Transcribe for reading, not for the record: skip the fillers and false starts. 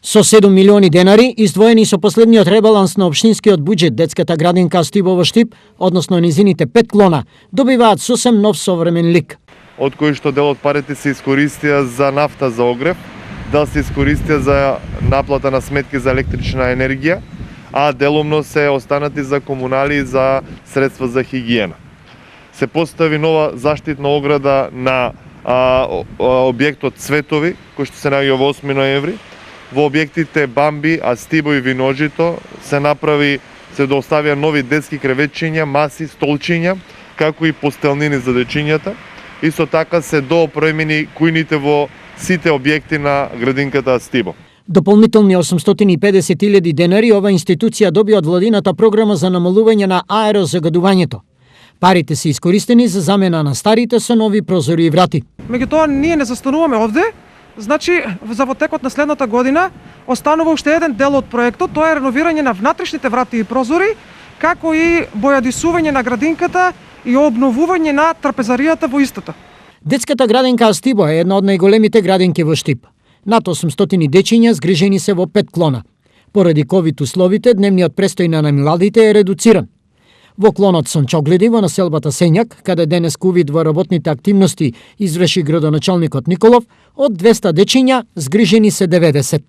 Со 7 милиони денари, издвоени со последниот ребаланс на општинскиот буџет, детската градинка Стибо во Штип, односно низините 5 клона, добиваат сосем нов современ лик. Од кои што дел од парите се искористија за нафта за огрев, дел се искористија за наплата на сметки за електрична енергија, а делумно се останати за комунали и за средства за хигиена. Се постави нова заштитна ограда на објектот Цветови, кој што се наоѓа во 8 ноември. Во објектите Бамби, Астибо и Виножито се доставија нови детски креветчиња, маси, столчиња, како и постелнини за дечињата. Исто така се доопремени кујните во сите објекти на градинката Астибо. Дополнителни 850.000 денари ова институција доби од владината програма за намалување на аерозагадувањето. Парите се искористени за замена на старите со нови прозори и врати. Меѓутоа, ние не застануваме овде. Значи, за во текот на следната година останува уште еден дел од проектот, тоа е реновирање на внатрешните врати и прозори, како и бојадисување на градинката и обновување на трапезаријата во истата. Детската градинка Астибо е една од најголемите градинки во Штип. Над 800 дечиња згрижени се во 5 клона. Поради ковид условите, дневниот престој на младите е редуциран. Во клонот Сончогледи во населбата Сењак, каде денес ковид во работните активности изврши градоначалникот Николов, од 200 дечиња згрижени се 90.